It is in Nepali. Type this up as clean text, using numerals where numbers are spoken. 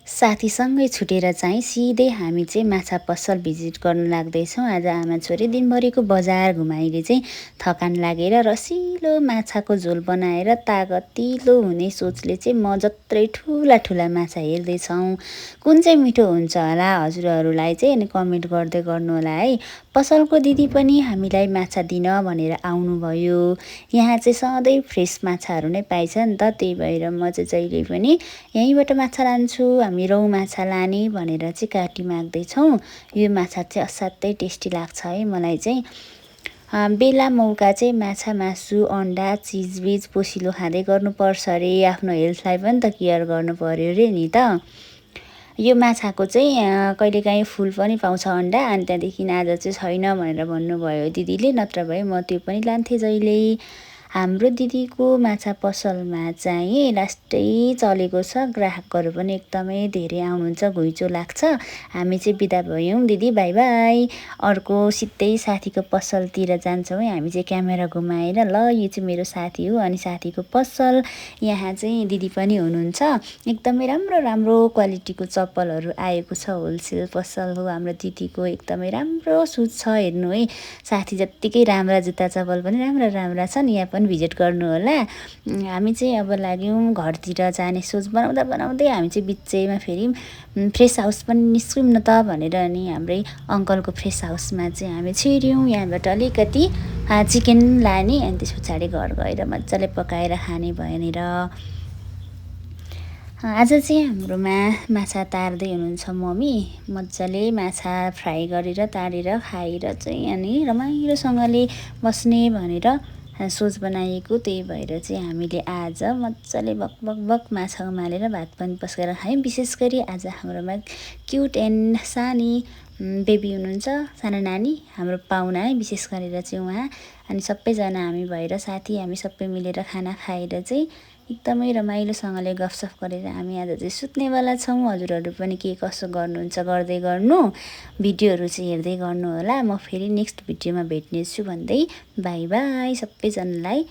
साथीसँगै छुटेर चाहिँ सिधै हामी चाहिँ माछा पसल भिजिट गर्न लाग्दैछौँ। आज आमा छोरी दिनभरिको बजार घुमाइले चाहिँ थकान लागेर रसिलो माछाको झोल बनाएर तागतिलो हुने सोचले चाहिँ म जत्रै ठुला ठुला माछा हेर्दैछौँ। कुन चाहिँ मिठो हुन्छ होला हजुरहरूलाई चाहिँ अनि कमेन्ट गर्दै गर्नु होला है। पसलको दिदी पनि हामीलाई माछा दिन भनेर आउनुभयो। यहाँ चाहिँ सधैँ फ्रेस माछाहरू नै पाइन्छ नि त, त्यही भएर म चाहिँ जहिले पनि यहीँबाट माछा लान्छु, हामी रौ माछा लाने भनेर चाहिँ काटी माग्दैछौँ। यो माछा चाहिँ असाध्यै टेस्टी लाग्छ है मलाई चाहिँ। बेला मौका चाहिँ माछा मासु अन्डा चिजबिज पोसिलो खाँदै गर्नुपर्छ अरे, आफ्नो हेल्थलाई पनि त केयर गर्नु पर्यो अरे नि त। यो माछाको चाहिँ कहिलेकाहीँ फुल पनि पाउँछ अन्डा, अनि त्यहाँदेखि आज चाहिँ छैन भनेर भन्नुभयो दिदीले, नत्र भए म त्यो पनि लान्थेँ जहिल्यै। हाम्रो दिदीको माछा पसलमा चाहिँ लास्टै चलेको छ, ग्राहकहरू पनि एकदमै धेरै आउनुहुन्छ, घुइँचो लाग्छ। हामी चाहिँ बिदा भयौँ दिदी, बाई बाई। अर्को सिधै साथीको पसलतिर जान्छौँ है हामी चाहिँ क्यामेरा घुमाएर। ल यो चाहिँ मेरो साथी हो अनि साथीको पसल। यहाँ चाहिँ दिदी पनि हुनुहुन्छ। एकदमै राम्रो राम्रो क्वालिटीको चप्पलहरू आएको छ, होलसेल पसल हो हाम्रो दिदीको। एकदमै राम्रो सुज छ, हेर्नु है। साथी जत्तिकै राम्रा जुत्ता चप्पल पनि राम्रा राम्रा छन्, यहाँ पनि भिजिट गर्नु होला। हामी चाहिँ अब लाग्यौँ घरतिर जाने सोच बनाउँदा बनाउँदै हामी चाहिँ बिचैमा फेरि फ्रेस हाउस पनि निस्कौँ न त भनेर अनि हाम्रै अङ्कलको फ्रेस हाउसमा चाहिँ हामी छिर्यौँ। यहाँबाट अलिकति चिकन लाने अनि त्यस पछाडि घर गएर मजाले पकाएर खाने भनेर। आज चाहिँ हाम्रोमा माछा तार्दै हुनुहुन्छ मम्मी। मजाले माछा फ्राई गरेर तारेर खाएर चाहिँ अनि रमाइलोसँगले बस्ने भनेर सोच बनाइएको। त्यही भएर चाहिँ हामीले आज मजाले बक बक बक माछा उमालेर भात पनि पस्केर खायौँ। विशेष गरी आज हाम्रोमा क्युट एन्ड सानी बेबी हुनुहुन्छ, सानो नानी, हाम्रो पाहुना है विशेष गरेर चाहिँ उहाँ। अनि सबैजना हामी भएर साथी हामी सबै मिलेर खाना खाएर चाहिँ एकदमै रमाइलोसँगले गफसफ गरेर हामी आज चाहिँ सुत्नेवाला छौँ। हजुरहरू पनि के कसो गर्नुहुन्छ गर्दै गर्नु, भिडियोहरू चाहिँ हेर्दै गर्नु होला। म फेरि नेक्स्ट भिडियोमा भेट्नेछु भन्दै बाई बाई सबैजनालाई।